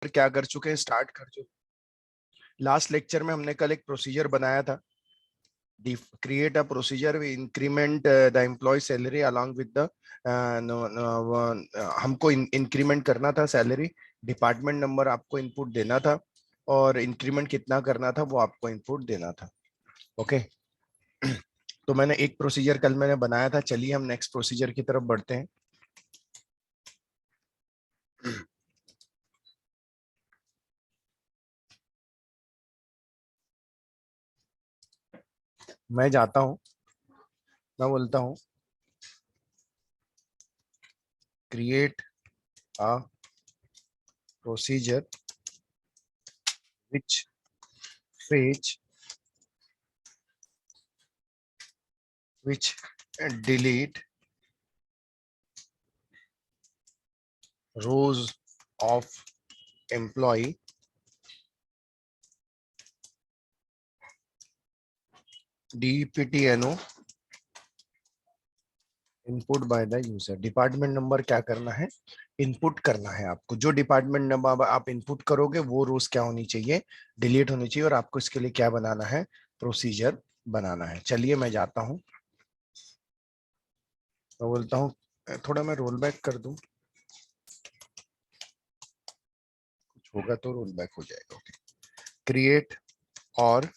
क्या कर चुके हैं, स्टार्ट कर चुके। लास्ट लेक्चर में हमने कल एक प्रोसीजर बनाया था, create a procedure we increment the employee salary along with the हमको इंक्रीमेंट करना था सैलरी, डिपार्टमेंट नंबर आपको इनपुट देना था और इंक्रीमेंट कितना करना था वो आपको इनपुट देना था। ओके तो मैंने एक प्रोसीजर कल मैंने बनाया था। चलिए हम नेक्स्ट प्रोसीजर की तरफ बढ़ते हैं। मैं जाता हूं, मैं बोलता हूं create a procedure which fetch which delete rows of employee DPTNO input by the user. Department number क्या करना है, इनपुट करना है आपको। जो डिपार्टमेंट नंबर आप इनपुट करोगे वो रोज क्या होनी चाहिए, डिलीट होनी चाहिए। और आपको इसके लिए क्या बनाना है, प्रोसीजर बनाना है। चलिए मैं जाता हूं, मैं बोलता हूं थोड़ा मैं रोल बैक कर दूं, कुछ होगा तो रोल बैक हो जाएगा। ओके क्रिएट और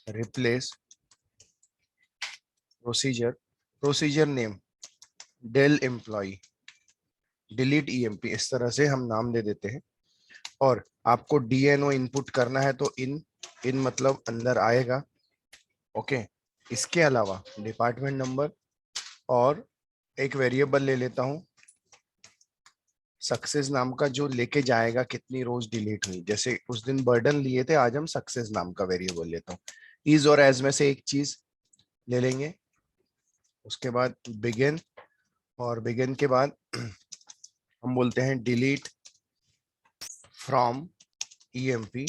replace procedure, procedure name del employ delete EMP, इस तरह से हम नाम दे देते हैं। और आपको डीएनओ इनपुट करना है तो इन इन मतलब अंदर आएगा। ओके इसके अलावा डिपार्टमेंट नंबर और एक वेरिएबल ले लेता हूं सक्सेस नाम का, जो लेके जाएगा कितनी रोज डिलीट हुई। जैसे उस दिन बर्डन लिए थे, आज हम सक्सेस नाम का वेरिएबल लेता हूं। इज और एज में से एक चीज ले लेंगे। उसके बाद बिगिन, और बिगिन के बाद हम बोलते हैं delete from EMP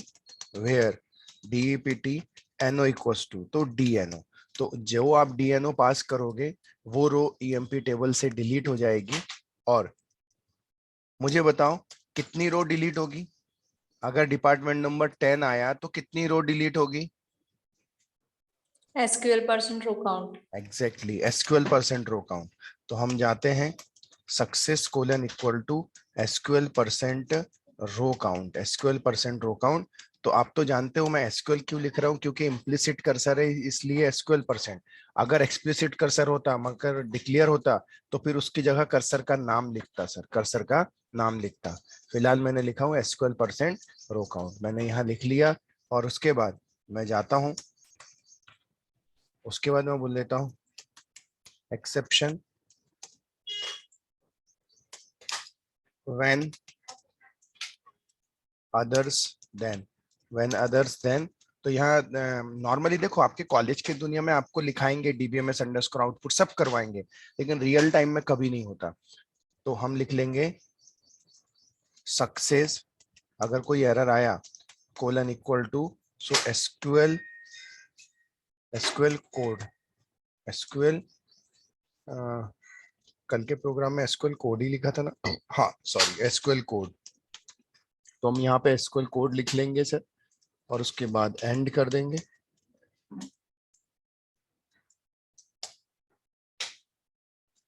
where DEPT NO equals to, तो डीएनओ। तो जो आप डीएनओ पास करोगे वो रो ईएमपी टेबल से डिलीट हो जाएगी। और मुझे बताओ कितनी रो डिलीट होगी। अगर डिपार्टमेंट नंबर 10 आया तो कितनी रो डिलीट होगी, SQL percent row count. Exactly SQL percent row count. तो हम जाते हैं success colon equal to SQL percent row count, SQL percent row count. तो आप तो जानते हो मैं एसक्यूएल क्यों लिख रहा हूं, क्योंकि इम्प्लिसिट कर्सर है इसलिए एसक्यूएल परसेंट। अगर एक्सप्लिसिट कर्सर होता, मगर डिक्लेयर होता, तो फिर उसकी जगह कर्सर का नाम लिखता सर, कर्सर का नाम लिखता। फिलहाल मैंने लिखा हूं एसक्यूएल परसेंट रो काउंट, मैंने यहाँ लिख लिया। और उसके बाद मैं जाता हूं, उसके बाद मैं बोल देता हूं exception when others then, when others then। तो यहाँ नॉर्मली देखो आपके कॉलेज की दुनिया में आपको लिखाएंगे डीबीएमएस अंडरस्कोर आउटपुट सब करवाएंगे, लेकिन रियल टाइम में कभी नहीं होता। तो हम लिख लेंगे सक्सेस, अगर कोई एरर आया colon equal to, so SQL, SQL code, SQL कल के प्रोग्राम में एसक्यूएल कोड ही लिखा था ना, हाँ सॉरी एसक्यूएल कोड। तो हम यहाँ पे एसक्यूएल कोड लिख लेंगे सर, और उसके बाद एंड कर देंगे।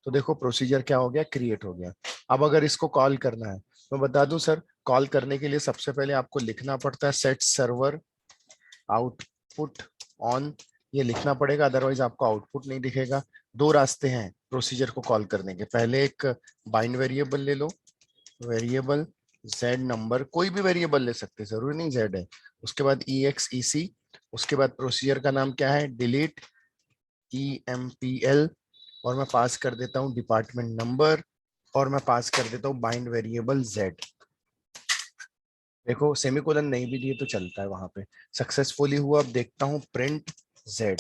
तो देखो प्रोसीजर क्या हो गया, क्रिएट हो गया। अब अगर इसको कॉल करना है, मैं बता दूं सर, कॉल करने के लिए सबसे पहले आपको लिखना पड़ता है सेट सर्वर आउटपुट ऑन, ये लिखना पड़ेगा, अदरवाइज आपको आउटपुट नहीं दिखेगा। दो रास्ते हैं प्रोसीजर को कॉल करने के। पहले एक बाइंड वेरिएबल ले लो, वेरिएबल z नंबर, कोई भी वेरिएबल ले सकते, जरूरी नहीं z है। उसके बाद exec, उसके बाद प्रोसीजर का नाम क्या है, डिलीट empl, और मैं पास कर देता हूं डिपार्टमेंट नंबर, और मैं पास कर देता हूं बाइंड वेरिएबल z। देखो सेमीकोलन नहीं भी दिए तो चलता है वहां पे। सक्सेसफुली हुआ, अब देखता हूं प्रिंट z।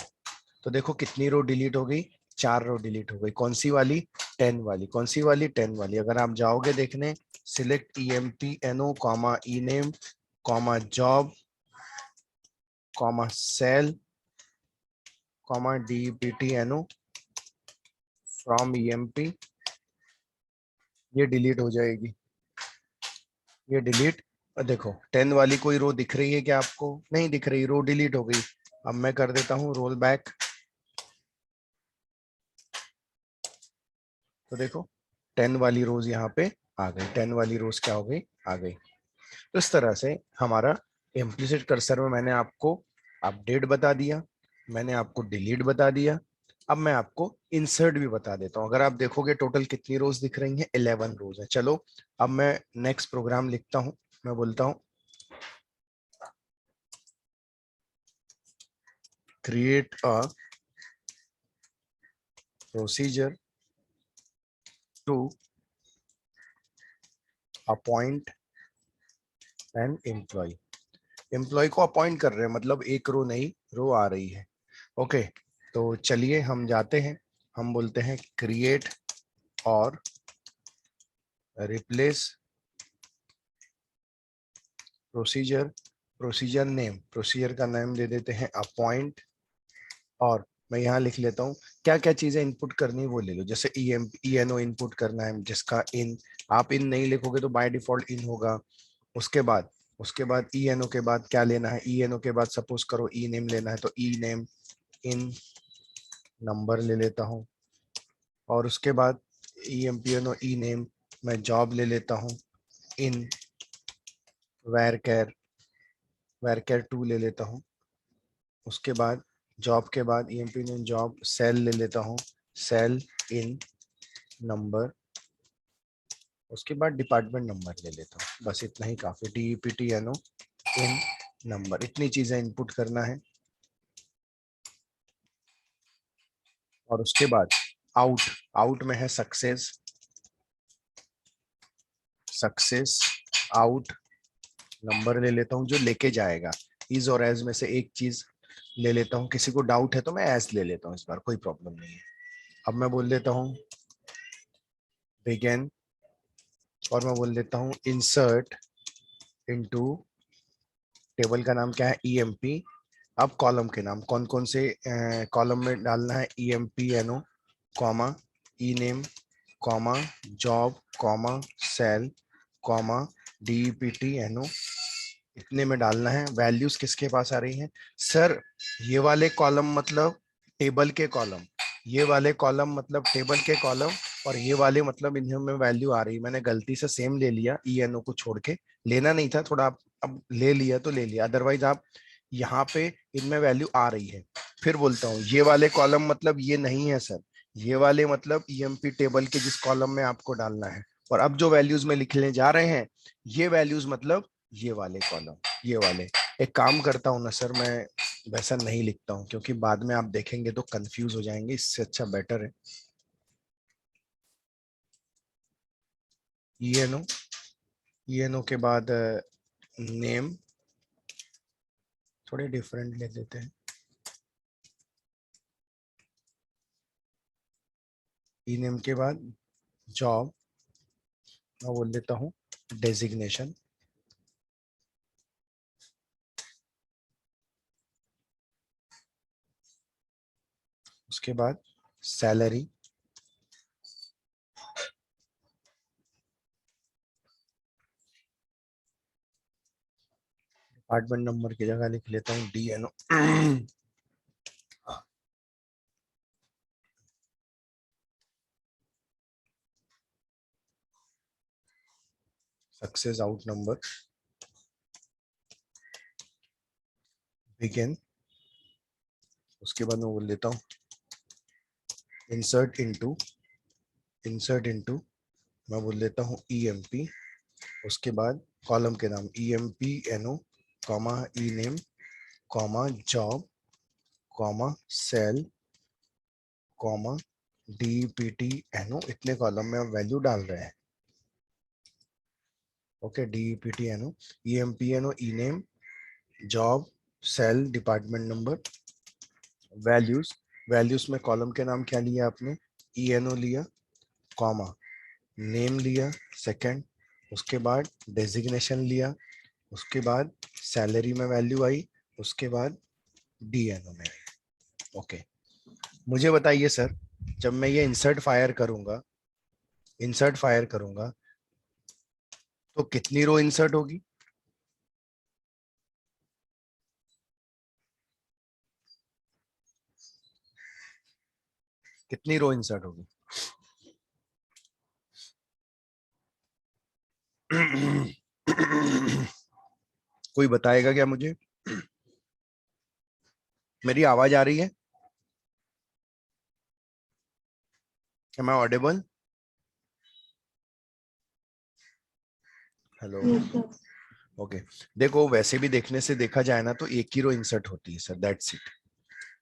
तो देखो कितनी रो डिलीट हो गई, 4 रो डिलीट हो गई। कौन सी वाली, 10 वाली। कौन सी वाली, 10 वाली। अगर आप जाओगे देखने, select EMPNO comma E name comma job comma cell comma DPTNO from EMP, ये डिलीट हो जाएगी। ये डिलीट। देखो 10 वाली कोई रो दिख रही है क्या आपको? नहीं दिख रही, रो डिलीट हो गई। अब मैं कर देता हूँ रोल बैक, तो देखो 10 वाली रोज यहाँ पे आ गई, 10 वाली रोज क्या हो गई, आ गई। तो इस तरह से हमारा इम्प्लिसिट कर्सर में मैंने आपको अपडेट बता दिया, मैंने आपको डिलीट बता दिया। अब मैं आपको इंसर्ट भी बता देता हूं। अगर आप देखोगे टोटल कितनी रोज दिख रही हैं, 11 रोज है। चलो अब मैं नेक्स्ट प्रोग्राम लिखता हूं। मैं बोलता हूं create a procedure to appoint an employ. Employ को अपॉइंट कर रहे हैं, मतलब एक रो नई रो आ रही है। ओके, तो चलिए हम जाते हैं, हम बोलते हैं क्रिएट और replace procedure, procedure name, procedure का नाम दे देते हैं अपॉइंट। और मैं यहाँ लिख लेता हूँ क्या क्या चीजें इनपुट करनी है वो ले लो। जैसे ई एन ओ इनपुट करना है, जिसका इन, आप इन नहीं लिखोगे तो बाय डिफॉल्ट इन होगा। उसके बाद, उसके बाद ई एन ओ के बाद क्या लेना है, ई एन ओ के बाद सपोज करो ई नेम लेना है, तो ई नेम इन नंबर ले लेता हूँ। और उसके बाद E M P N O E name मैं जॉब ले लेता हूँ इन वैर कैर, वैर कैर 2 ले लेता हूँ। उसके बाद जॉब के बाद E M P in job cell ले लेता हूँ, सेल इन नंबर। उसके बाद डिपार्टमेंट नंबर ले लेता हूँ। बस इतना ही काफी, D E P T N O in number, इतनी चीजें इनपुट करना है। और उसके बाद आउट, आउट में है सक्सेस, सक्सेस आउट नंबर ले लेता हूँ जो लेके जाएगा। इज और एज में से एक चीज ले लेता हूँ, किसी को डाउट है तो मैं एज ले लेता हूँ, इस बार कोई प्रॉब्लम नहीं है। अब मैं बोल देता हूँ बिगिन, और मैं बोल देता हूँ इंसर्ट इनटू, टेबल का नाम क्या है, ईएमपी। अब कॉलम के नाम कौन कौन से कॉलम में डालना है, E M P N O comma E name comma job comma cell comma D P T N O, इतने में डालना है। वैल्यूज किसके पास आ रही हैं सर? ये वाले कॉलम मतलब टेबल के कॉलम, ये वाले कॉलम मतलब टेबल के कॉलम, और ये वाले मतलब इन्हें में वैल्यू आ रही है। मैंने गलती से सेम ले लिया, ई एन ओ को छोड़ के, लेना नहीं था थोड़ा, अब ले लिया तो ले लिया, अदरवाइज आप यहाँ पे इनमें वैल्यू आ रही है। फिर बोलता हूँ ये वाले कॉलम मतलब ये नहीं है सर, ये वाले मतलब ईएमपी टेबल के जिस कॉलम में आपको डालना है। और अब जो वैल्यूज में लिखने जा रहे हैं, ये वैल्यूज मतलब ये वाले कॉलम, ये वाले। एक काम करता हूँ ना सर, मैं वैसा नहीं लिखता हूँ क्योंकि बाद में आप देखेंगे तो कंफ्यूज हो जाएंगे, इससे अच्छा बेटर है ईएनओ, ईएनओ के बाद नेम, थोड़े डिफरेंट ले लेते हैं, ई नेम के बाद जॉब, मैं बोल देता हूँ डेजिग्नेशन। उसके बाद सैलरी, डिपार्टमेंट नंबर की जगह लिख लेता हूँ DNO. Success out number begin. उसके बाद मैं बोल देता हूँ इंसर्ट इनटू, इंसर्ट इनटू मैं बोल देता हूँ ईएमपी। उसके बाद कॉलम के नाम E M P N O comma E name comma job comma cell comma D P T N O, इतने कॉलम में आप वैल्यू डाल रहे हैं। Okay, D P T N O E M P N O E name job sale department number values, values में column के नाम क्या लिया आपने, ई एन ओ लिया कॉमा नेम लिया सेकंड, उसके बाद डेजिग्नेशन लिया, उसके बाद सैलरी में वैल्यू आई, उसके बाद डीएनओ में आई। ओके, मुझे बताइए सर, जब मैं ये इंसर्ट फायर करूंगा, इंसर्ट फायर करूंगा तो कितनी रो इंसर्ट होगी? कितनी रो इंसर्ट होगी? कोई बताएगा क्या मुझे? मेरी आवाज आ रही है? Am I audible? Hello. Yes sir. Okay. देखो, वैसे भी देखने से देखा जाए ना तो एक ही रो इंसर्ट होती है सर, दैट्स इट।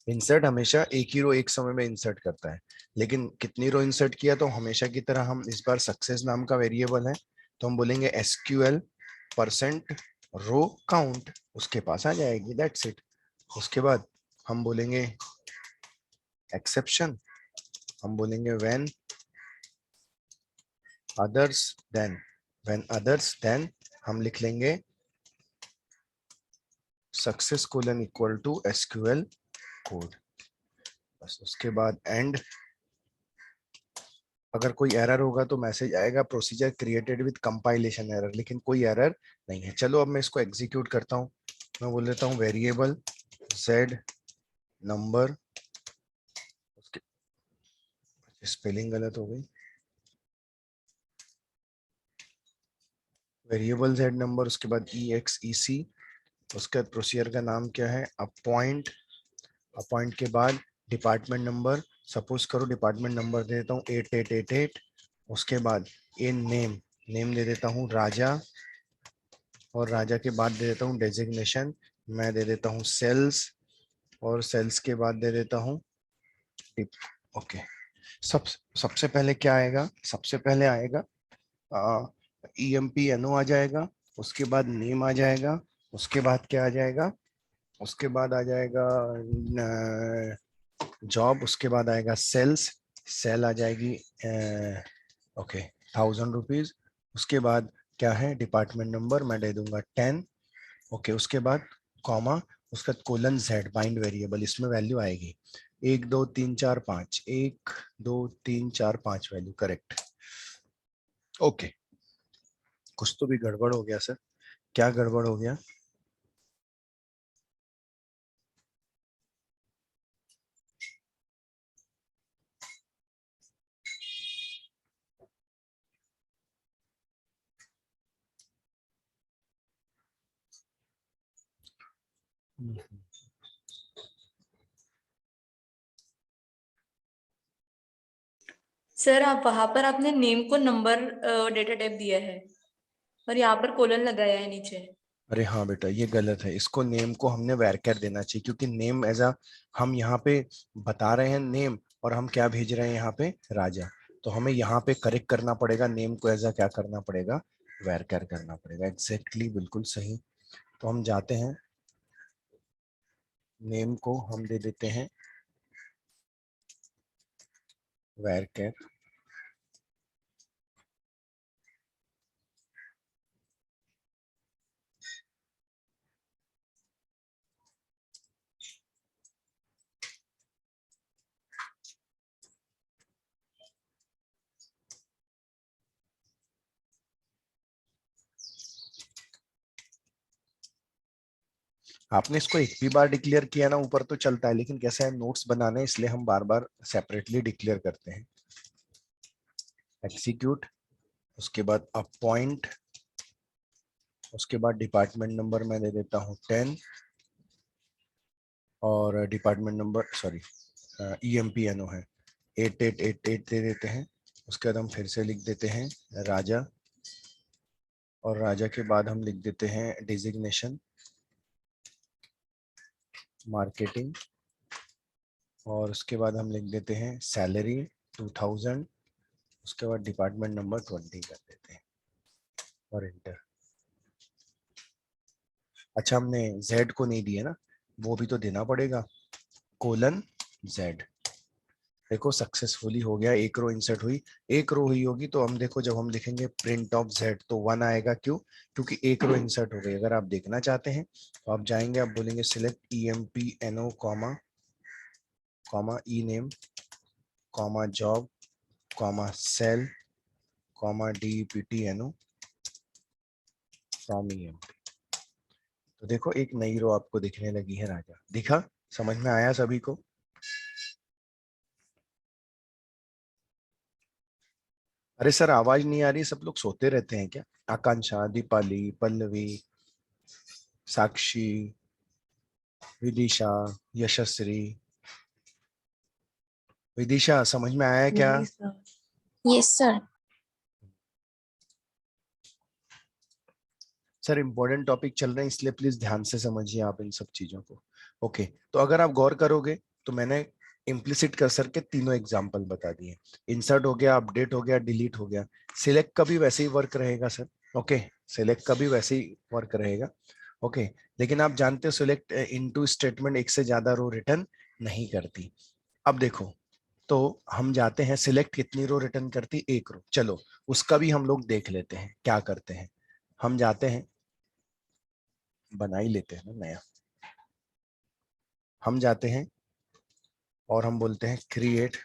इंसर्ट हमेशा एक ही रो एक समय में इंसर्ट करता है। लेकिन कितनी रो इंसर्ट किया, तो हमेशा की तरह हम इस बार सक्सेस नाम का वेरिएबल है, तो हम बोलेंगे एसक्यूएल परसेंट रो काउंट, उसके पास आ जाएगी, दैट्स इट। उसके बाद हम बोलेंगे एक्सेप्शन, हम बोलेंगे others then when others then हम लिख लेंगे success colon equal to SQL code. बस उसके बाद एंड, अगर कोई एरर होगा तो मैसेज आएगा procedure created with compilation error, लेकिन कोई एरर नहीं है। चलो अब मैं इसको एग्जीक्यूट करता हूँ। मैं बोल देता हूँ वेरिएबल z नंबर, उसके स्पेलिंग गलत हो गई, वेरिएबल z नंबर, उसके बाद exec, उसके बाद प्रोसीजर का नाम क्या है, अपॉइंट, अपॉइंट के बाद डिपार्टमेंट नंबर, सपोज करो डिपार्टमेंट नंबर दे देता हूँ 8888। उसके बाद इन नेम, नेम दे देता हूँ राजा, और राजा के बाद दे देता हूँ डेजिग्नेशन, मैं दे देता हूँ सेल्स, और सेल्स के बाद दे देता हूँ टिप। ओके। सब सबसे पहले क्या आएगा, सबसे पहले आएगा EMPNO आ जाएगा, उसके बाद नेम आ जाएगा, उसके बाद क्या आ जाएगा, उसके बाद आ जाएगा जॉब, उसके बाद आएगा सेल्स, सेल आ जाएगी ओके 1000 रुपीज। उसके बाद क्या है, डिपार्टमेंट नंबर मैं दे दूंगा 10। ओके, उसके बाद कॉमा, उसका कोलन जेड बाइंड वेरिएबल, इसमें वैल्यू आएगी 1 2 3 4 5, 1 2 3 4 5 वैल्यू, करेक्ट। ओके। कुछ तो भी गड़बड़ हो गया सर, क्या गड़बड़ हो गया? सर आप वहां पर आपने नेम को नंबर डेटा टाइप दिया है और यहाँ पर कोलन लगाया है नीचे। अरे हाँ बेटा, ये गलत है, इसको नेम को हमने वैरकर देना चाहिए, क्योंकि नेम एज अ, हम यहाँ पे बता रहे हैं नेम, और हम क्या भेज रहे हैं यहाँ पे, राजा। तो हमें यहाँ पे करेक्ट करना पड़ेगा, नेम को एज अ क्या करना पड़ेगा, वैरकर करना पड़ेगा, एग्जैक्टली बिल्कुल सही। तो हम जाते हैं, नेम को हम दे देते हैं वैरकर, आपने इसको एक भी बार डिक्लेयर किया ना ऊपर तो चलता है, लेकिन कैसा है, नोट्स बनाने इसलिए हम बार बार सेपरेटली डिक्लेयर करते हैं। एग्जीक्यूट, उसके बाद अपॉइंट, उसके बाद डिपार्टमेंट नंबर मैं दे देता हूँ 10, और डिपार्टमेंट नंबर सॉरी EMPNO है 8888 दे देते हैं। उसके बाद हम फिर से लिख देते हैं राजा, और राजा के बाद हम लिख देते हैं डिजिग्नेशन मार्केटिंग, और उसके बाद हम लिख देते हैं सैलरी 2000, उसके बाद डिपार्टमेंट नंबर 20 कर देते हैं, और इंटर। अच्छा, हमने जेड को नहीं दिया ना, वो भी तो देना पड़ेगा, कोलन जेड। देखो सक्सेसफुली हो गया, एक रो इंसर्ट हुई, एक रो हुई होगी तो हम देखो जब हम लिखेंगे प्रिंट ऑफ जेड तो 1 आएगा, क्यों, क्योंकि एक रो इंसर्ट हो गई। अगर आप देखना चाहते हैं तो आप जाएंगे, आप बोलेंगे select EMPNO comma comma E name comma job comma cell comma DEPTNO, from EMP. तो देखो एक नई रो आपको दिखने लगी है राजा, दिखा? समझ में आया सभी को? अरे सर आवाज नहीं आ रही, सब लोग सोते रहते हैं क्या? आकांक्षा, दीपाली, पल्लवी, साक्षी, विदिशा, यशस्वी। विदिशा समझ में आया क्या? Yes sir. Sir important topic चल रहे हैं इसलिए प्लीज ध्यान से समझिए आप इन सब चीजों को। ओके, तो अगर आप गौर करोगे तो मैंने इम्प्लिसिट कर्सर के तीनों एग्जांपल बता दिए। इंसर्ट हो गया, अपडेट हो गया, डिलीट हो गया। सिलेक्ट का भी वैसे ही वर्क रहेगा सर। ओके, सिलेक्ट का भी वैसे ही वर्क रहेगा। ओके, लेकिन आप जानते हो सिलेक्ट इनटू स्टेटमेंट एक से ज्यादा रो रिटर्न नहीं करती। अब देखो, तो हम जाते हैं, सिलेक्ट कितनी रो रिटर्न करती? एक रो। चलो उसका भी हम लोग देख लेते हैं क्या करते हैं। हम जाते हैं, बना ही लेते हैं ना नया। हम जाते हैं और हम बोलते हैं क्रिएट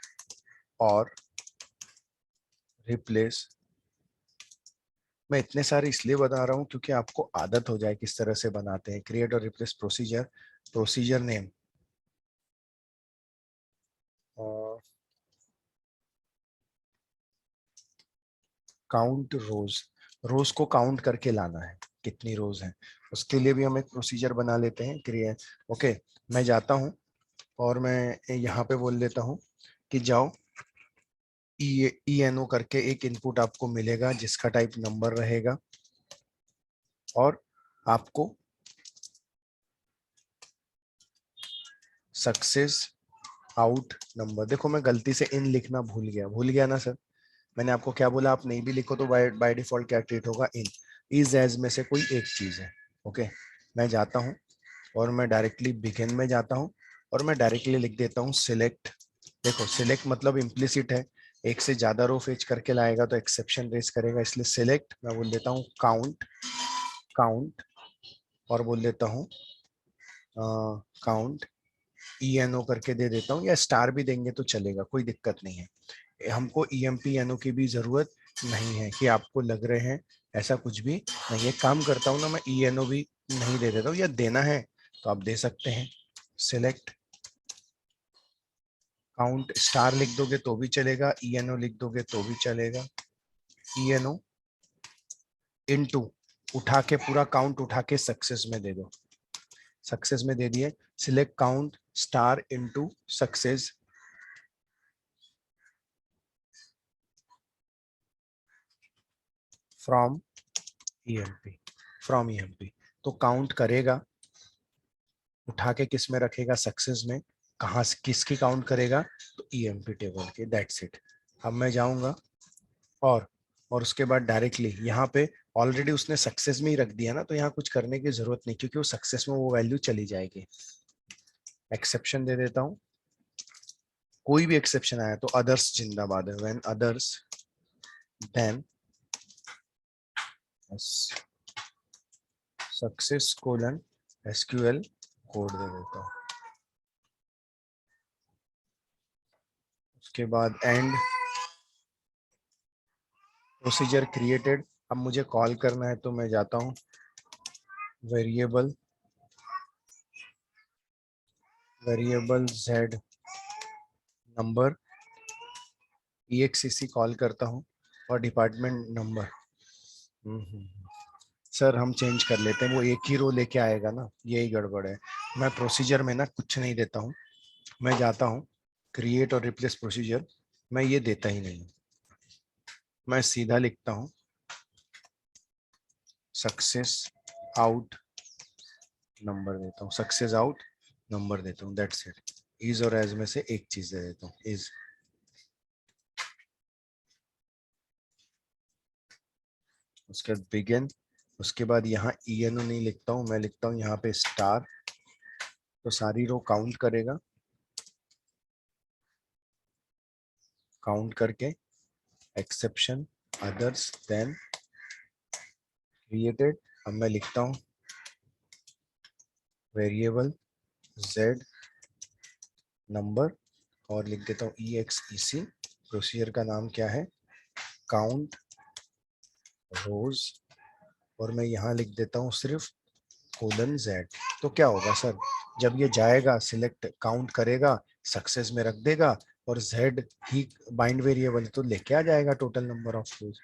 और रिप्लेस। मैं इतने सारे इसलिए बता रहा हूं क्योंकि आपको आदत हो जाए किस तरह से बनाते हैं। क्रिएट और replace procedure, procedure name count rows. Rows को काउंट करके लाना है कितनी रोज हैं, उसके लिए भी हम एक प्रोसीजर बना लेते हैं क्रिएट। ओके, मैं जाता हूं और मैं यहाँ पे बोल देता हूं कि जाओ ई एन ओ करके एक इनपुट आपको मिलेगा जिसका टाइप नंबर रहेगा, और आपको सक्सेस आउट नंबर। देखो मैं गलती से इन लिखना भूल गया ना सर। मैंने आपको क्या बोला, आप नहीं भी लिखो तो बाय डिफॉल्ट क्या ट्रीट होगा? इन। इज एज में से कोई एक चीज है। ओके, मैं जाता हूं और मैं डायरेक्टली बिगिन में जाता हूं और मैं डायरेक्टली लिख देता हूं सिलेक्ट। देखो सिलेक्ट मतलब इम्प्लिसिट है, एक से ज्यादा रो फेच करके लाएगा तो एक्सेप्शन रेस करेगा, इसलिए सिलेक्ट मैं बोल देता हूं काउंट, काउंट, और बोल देता हूं काउंट ENO करके दे देता हूँ, या स्टार भी देंगे तो चलेगा, कोई दिक्कत नहीं है। हमको EMP NO की भी जरूरत नहीं है कि आपको लग रहे हैं, ऐसा कुछ भी नहीं। एक काम करता हूँ ना, मैं ENO भी नहीं दे देता हूँ, या देना है तो आप दे सकते हैं। सिलेक्ट काउंट, स्टार लिख दोगे तो भी चलेगा, ENO लिख दोगे तो भी चलेगा। ENO इनटू, उठा के पूरा काउंट उठा के सक्सेस में दे दो। सक्सेस में दे दिए। Select count star into success, from EMP, from EMP। तो काउंट करेगा, उठा के किस में रखेगा? सक्सेस में। कहाँ से किसकी काउंट करेगा? तो EMP टेबल के। That's it. अब मैं जाऊंगा और उसके बाद डायरेक्टली यहाँ पे ऑलरेडी उसने सक्सेस में ही रख दिया ना, तो यहाँ कुछ करने की जरूरत नहीं क्योंकि वो सक्सेस में वो वैल्यू चली जाएगी। एक्सेप्शन दे देता हूँ, कोई भी एक्सेप्शन आया तो अदर्स जिंदाबाद है। When others then success colon SQL code दे देता हूँ। उसके बाद एंड प्रोसीजर क्रिएटेड। अब मुझे कॉल करना है तो मैं जाता हूँ variable, variable z number EXEC call करता हूँ और डिपार्टमेंट नंबर। सर हम चेंज कर लेते हैं, वो एक ही रो लेके आएगा ना, यही गड़बड़ है। मैं प्रोसीजर में ना कुछ नहीं देता हूँ, मैं जाता हूँ क्रिएट और रिप्लेस प्रोसीजर, मैं ये देता ही नहीं। मैं सीधा लिखता हूँ सक्सेस आउट नंबर देता हूँ, सक्सेस आउट नंबर देता हूँ। That's it. इज और एज में से एक चीज दे देता हूँ, इज। उसके बाद बिगिन, उसके बाद यहाँ ENO नहीं लिखता हूँ, मैं लिखता हूँ यहाँ पे स्टार। तो सारी रो काउंट करेगा, काउंट करके एक्सेप्शन अदर्स देन क्रिएटेड। अब मैं लिखता हूँ वेरिएबल z नंबर और लिख देता हूँ EXEC। प्रोसीजर का नाम क्या है? काउंट रोज और मैं यहाँ लिख देता हूँ सिर्फ कोलन z। तो क्या होगा सर, जब ये जाएगा सिलेक्ट काउंट करेगा, सक्सेस में रख देगा और z ही बाइंड वेरिएबल, तो लेके आ जाएगा टोटल नंबर ऑफ रोज।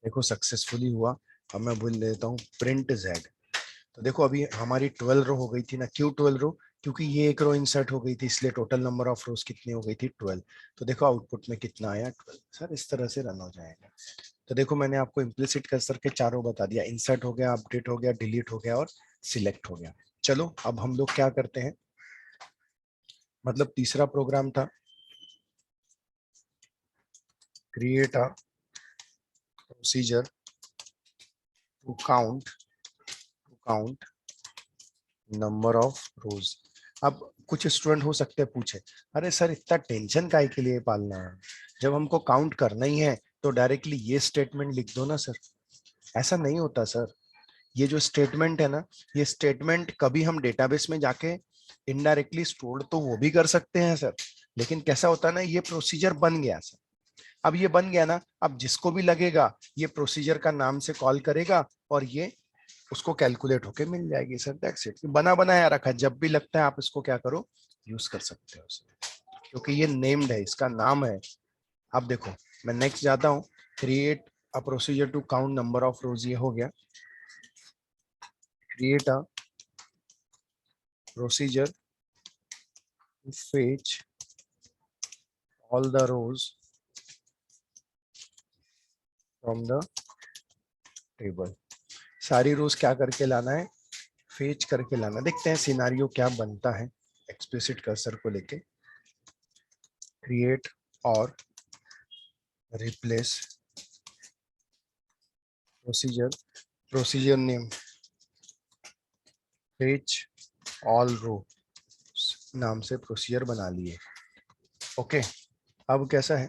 देखो सक्सेसफुली हुआ। अब मैं बोल देता हूँ प्रिंट z। तो देखो अभी हमारी 12 रो हो गई थी ना, क्यों 12 रो, क्योंकि ये एक रो इंसर्ट हो गई थी, इसलिए टोटल नंबर ऑफ रोज कितनी हो गई थी 12। तो देखो आउटपुट में कितना आया 12। सर इस तरह से रन हो जाएगा। तो देखो मैंने आपको इम्प्लिसिट कर्सर के चारों बता दिया, इंसर्ट हो गया, अपडेट हो गया, डिलीट हो गया और सिलेक्ट हो गया। चलो अब हम लोग क्या करते हैं, मतलब तीसरा प्रोग्राम था create a procedure to count number of rows. अब कुछ स्टूडेंट हो सकते हैं पूछे, अरे सर इतना टेंशन काहे के लिए पालना है, जब हमको काउंट करना ही है तो डायरेक्टली ये स्टेटमेंट लिख दो ना सर। ऐसा नहीं होता सर। ये जो स्टेटमेंट है ना, ये स्टेटमेंट कभी हम डेटाबेस में जाके इनडायरेक्टली स्टोर तो वो भी कर सकते हैं सर, लेकिन कैसा होता है ना, ये प्रोसीजर बन गया सर। अब ये बन गया ना, अब जिसको भी लगेगा ये प्रोसीजर का नाम से कॉल करेगा और ये उसको कैलकुलेट होके मिल जाएगी सर। दैट्स इट, बना बनाया रखा है, जब भी लगता है आप इसको क्या करो, यूज कर सकते हो उसे, क्योंकि ये नेम्ड है, इसका नाम है। अब देखो मैं नेक्स्ट जाता हूँ, create a procedure to count number of rows, ये हो गया। Create a procedure to fetch all the rows from the table. सारी रोज क्या करके लाना है, फेच करके लाना। देखते हैं सिनारियो क्या बनता है एक्सप्लिसिट कर्सर को लेके। क्रिएट और replace procedure name fetch all row नाम से प्रोसीजर बना लिए। ओके, अब कैसा है,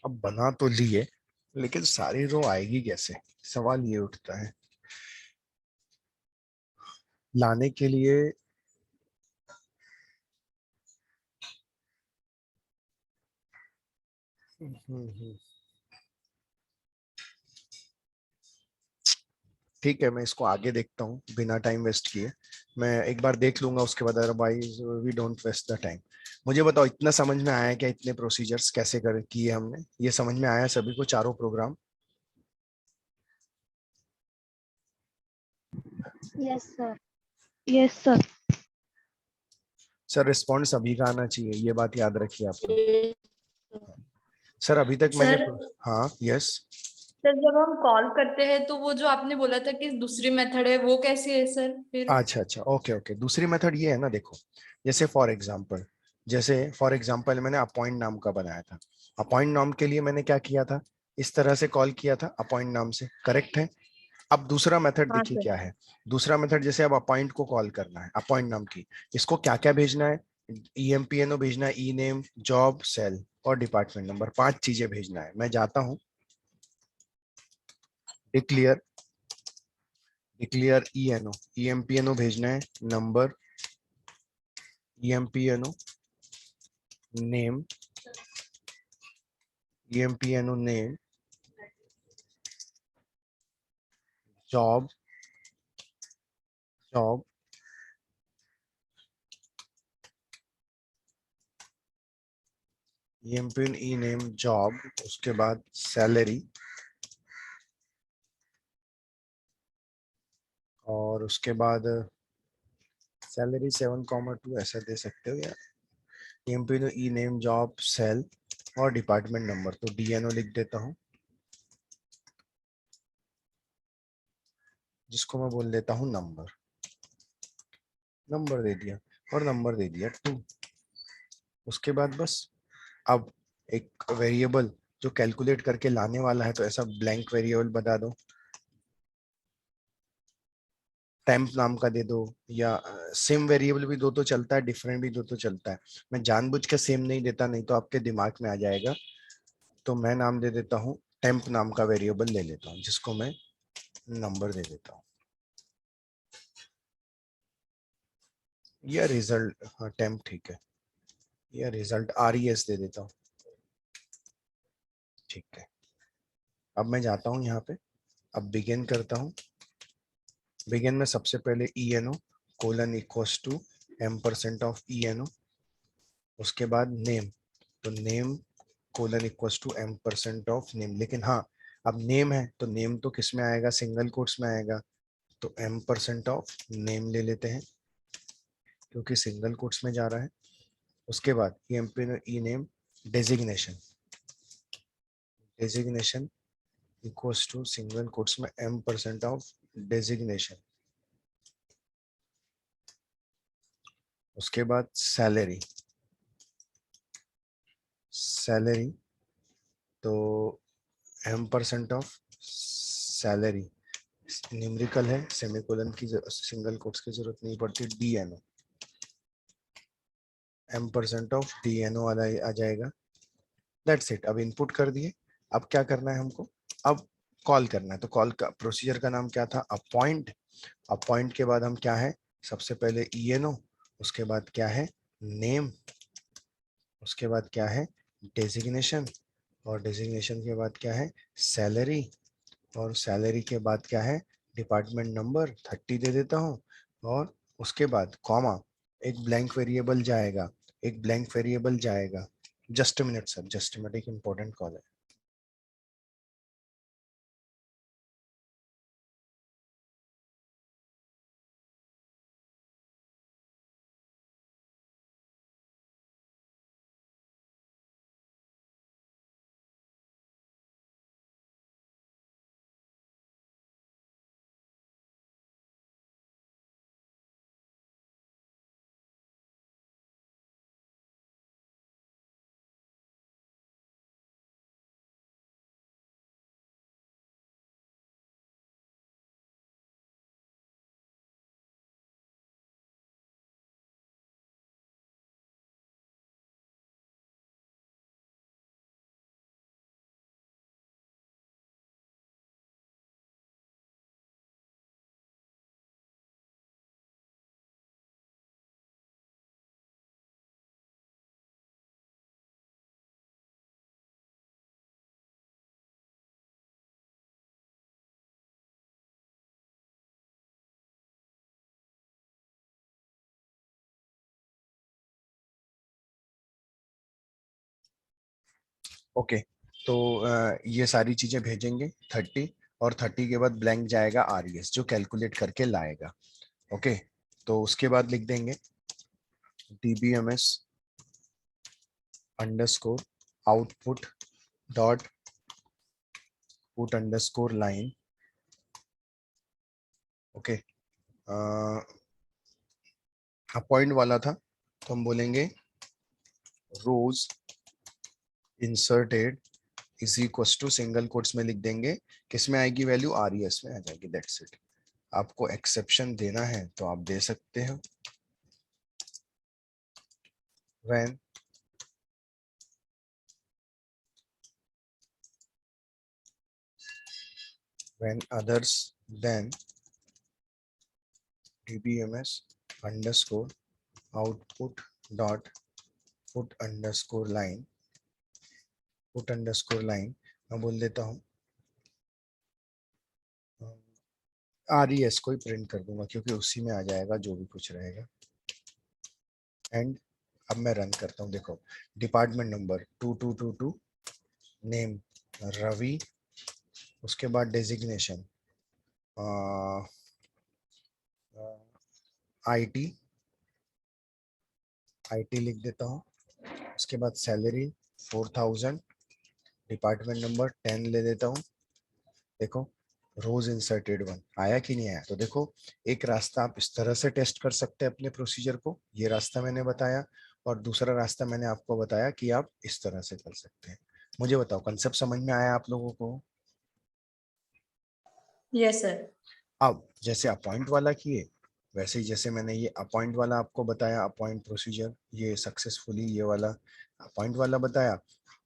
अब बना तो लिए लेकिन सारी रो आएगी कैसे, सवाल ये उठता है। लाने के लिए ठीक है, मैं इसको आगे देखता हूँ बिना टाइम वेस्ट किए। मैं एक बार देख लूंगा, उसके बाद otherwise we don't waste the time. मुझे बताओ इतना समझ में आया क्या, इतने प्रोसीजर्स कैसे कर किए हमने, ये समझ में आया सभी को चारों program? Yes, sir. Yes, sir. Sir response सभी का आना चाहिए, ये बात याद रखिए आप लोग। ये- सर अभी तक मैंने, सर हाँ यस। सर जब हम कॉल करते हैं तो वो जो आपने बोला था कि दूसरी मेथड है वो कैसी है सर फिर? अच्छा अच्छा, ओके ओके, दूसरी मेथड ये है ना, देखो जैसे फॉर एग्जांपल मैंने अपॉइंट नाम का बनाया था। अपॉइंट नाम के लिए मैंने क्या किया था, इस तरह से कॉल किया था अपॉइंट नाम से, करेक्ट है। अब दूसरा मेथड हाँ देखिए सर। क्या है। दूसरा मेथड जैसे अब अपॉइंट को कॉल करना है, अपॉइंट नाम की, इसको क्या क्या भेजना है, ईएमपीएनओ भेजना है, ई नेम, जॉब, सेल और डिपार्टमेंट नंबर, 5 चीजें भेजना है। मैं जाता हूँ डिक्लेयर, ईएनओ, ईएमपीएनओ भेजना है, number, EMPNO name, EMPNO name, job, job, EMPN E name job, उसके बाद सैलरी, और उसके बाद सैलरी 7,2 ऐसा दे सकते हो या ईएमपीएन ई नेम जॉब सेल और डिपार्टमेंट नंबर, तो डीएनओ लिख देता हूँ, जिसको मैं बोल देता हूँ नंबर। नंबर दे दिया और नंबर दे दिया 2। उसके बाद बस अब एक वेरिएबल जो कैलकुलेट करके लाने वाला है, तो ऐसा ब्लैंक वेरिएबल बता दो, टेम्प नाम का दे दो, या सेम वेरिएबल भी दो तो चलता है, डिफरेंट भी दो तो चलता है। मैं जानबूझ के सेम नहीं देता, नहीं तो आपके दिमाग में आ जाएगा। तो मैं नाम दे देता हूँ, टेम्प नाम का वेरिएबल ले लेता हूँ, जिसको मैं नंबर दे देता हूँ, या रिजल्ट, हाँ टेम्प ठीक है, या रिजल्ट RES दे देता हूँ, ठीक है। अब मैं जाता हूँ यहाँ पे, अब बिगिन करता हूँ। बिगिन में सबसे पहले ENO colon equals to M% of ENO, उसके बाद नेम, तो name colon equals to M% of name. लेकिन हाँ, अब नेम है तो नेम तो किस में आएगा, सिंगल कोट्स में आएगा, तो M% ऑफ नेम ले लेते हैं क्योंकि सिंगल कोट्स में जा रहा है। उसके बाद E name designation, designation equals to single quotes में M% ऑफ डेजिग्नेशन। उसके बाद सैलरी, सैलरी तो M% ऑफ सैलरी, न्यूमेरिकल है, सेमीकोलन की सिंगल कोट्स की जरूरत नहीं पड़ती, DNO, M% ऑफ DNO वाला आ जाएगा। That's it. अब इनपुट कर दिए, अब क्या करना है हमको, अब कॉल करना है। तो कॉल का प्रोसीजर का नाम क्या था, अपॉइंट। अपॉइंट के बाद हम क्या है, सबसे पहले ENO, उसके बाद क्या है नेम, उसके बाद क्या है डेजिग्नेशन, और डेजिग्नेशन के बाद क्या है सैलरी, और सैलरी के बाद क्या है डिपार्टमेंट नंबर 30 दे देता हूँ, और उसके बाद कॉमा, एक ब्लैंक वेरिएबल जाएगा, एक ब्लैंक वेरिएबल जाएगा। Just a minute sir, just a minute, एक इंपॉर्टेंट कॉल है। ओके, तो ये सारी चीजें भेजेंगे 30, और 30 के बाद ब्लैंक जाएगा RES जो कैलकुलेट करके लाएगा। ओके, तो उसके बाद लिख देंगे DBMS underscore output dot put underscore line. Okay, appoint वाला था तो हम बोलेंगे rows inserted is equal to single quotes में लिख देंगे, किस में आएगी वैल्यू, RES में आ जाएगी। That's it. आपको एक्सेप्शन देना है तो आप दे सकते हो, when others then DBMS underscore output dot put underscore line, put underscore line मैं बोल देता हूँ RES को ही प्रिंट कर दूंगा क्योंकि उसी में आ जाएगा जो भी कुछ रहेगा। एंड अब मैं रन करता हूँ, देखो डिपार्टमेंट नंबर 2222, नेम रवि, उसके बाद डेजिग्नेशन IT, IT लिख देता हूँ। उसके बाद सैलरी 4000, डिपार्टमेंट नंबर 10 ले देता हूँ। देखो रोज इंसर्टेड 1 आया कि नहीं आया, तो देखो एक रास्ता आप इस तरह से टेस्ट कर सकते हैं अपने प्रोसीजर को, ये रास्ता मैंने बताया, और दूसरा रास्ता मैंने आपको बताया कि आप इस तरह से कर सकते हैं। मुझे बताओ कंसेप्ट समझ में आया आप लोगों को? Yes sir. अब जैसे अपॉइंट वाला किए वैसे ही जैसे मैंने ये अपॉइंट वाला आपको बताया, अपॉइंट प्रोसीजर ये सक्सेसफुली ये वाला अपॉइंट वाला बताया,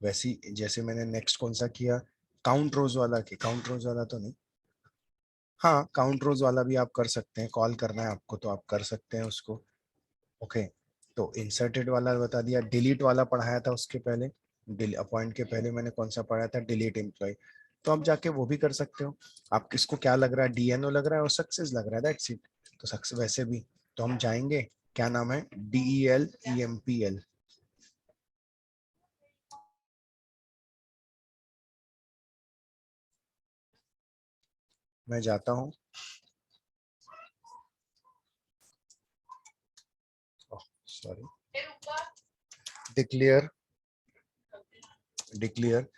वैसे ही जैसे मैंने नेक्स्ट कौन सा किया काउंट रोज वाला, की काउंट रोज वाला तो नहीं, हाँ काउंट रोज वाला भी आप कर सकते हैं, कॉल करना है आपको तो आप कर सकते हैं उसको। ओके, तो इंसर्टेड वाला बता दिया, डिलीट वाला पढ़ाया था उसके पहले, अपॉइंट के पहले मैंने कौन सा पढ़ाया था, डिलीट एम्प्लॉय। तो आप जाके वो भी कर सकते हो। आप किसको क्या लग रहा है, डीएनओ लग रहा है और सक्सेस लग रहा है, दैट्स इट। तो सक्सेस वैसे भी, तो हम जाएंगे, क्या नाम है, DELEMPL। मैं जाता हूँ, सॉरी, डिक्लेयर, डिक्लेयर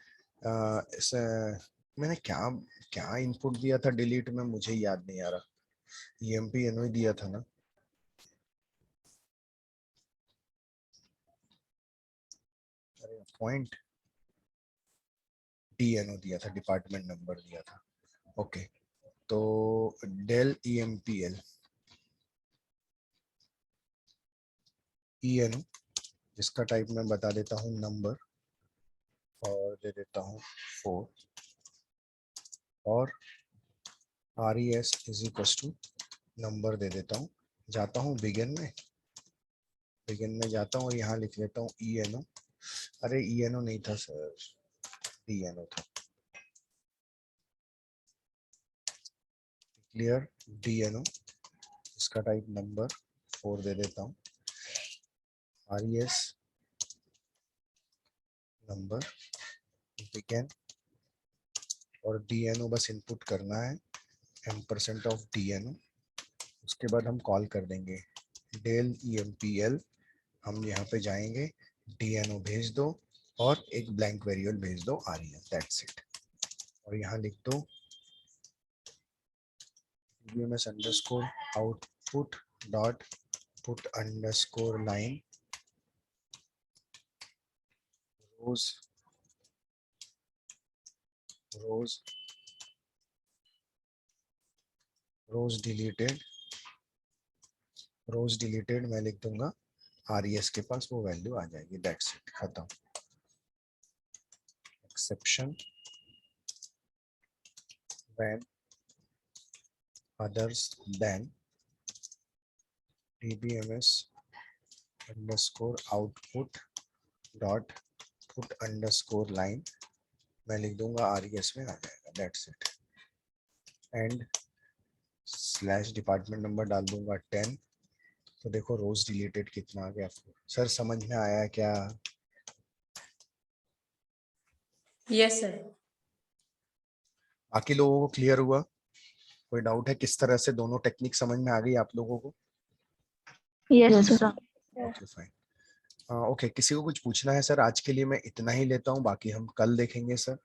मैंने क्या क्या इनपुट दिया था डिलीट में, मुझे याद नहीं आ रहा। EMPNO ही दिया था ना, अरे पॉइंट DNO दिया था, डिपार्टमेंट नंबर दिया था। ओके, तो डेल EMPL ENO, जिसका टाइप मैं बता देता हूँ नंबर, और दे देता हूँ 4, और RES is equal to number दे देता हूँ। जाता हूँ बिगिन में, बिगिन में जाता हूँ और यहाँ लिख लेता हूँ ENO। अरे ENO नहीं था सर, DNO था। क्लियर DNO, इसका टाइप नंबर 4 दे देता हूँ। RES नंबर, बिगिन, और DNO बस इनपुट करना है, M% ऑफ DNO। उसके बाद हम कॉल कर देंगे डेल EMPL। हम यहाँ पे जाएंगे, DNO भेज दो और एक ब्लैंक वेरिएबल भेज दो RES, दैट्स इट। और यहाँ लिख दो BMS underscore output dot put underscore line rows, rows, rows deleted, rows deleted मैं लिख दूंगा, RES के पास वो वैल्यू आ जाएगी, दैट्स इट, खत्म। Exception when others than DBMS underscore output dot put underscore line, मैं लिख दूंगा RES में आ जाएगा, that's it. And slash department number डाल दूंगा 10। तो देखो रोज डिलीटेड कितना आ गया आपको, सर समझ में आया क्या? Yes sir. बाकी लोगों को क्लियर हुआ? कोई डाउट है किस तरह से दोनों टेक्निक समझ में आ गई आप लोगों को? Yes, sir. Okay fine. Okay, किसी को कुछ पूछना है सर? आज के लिए मैं इतना ही लेता हूँ, बाकी हम कल देखेंगे सर।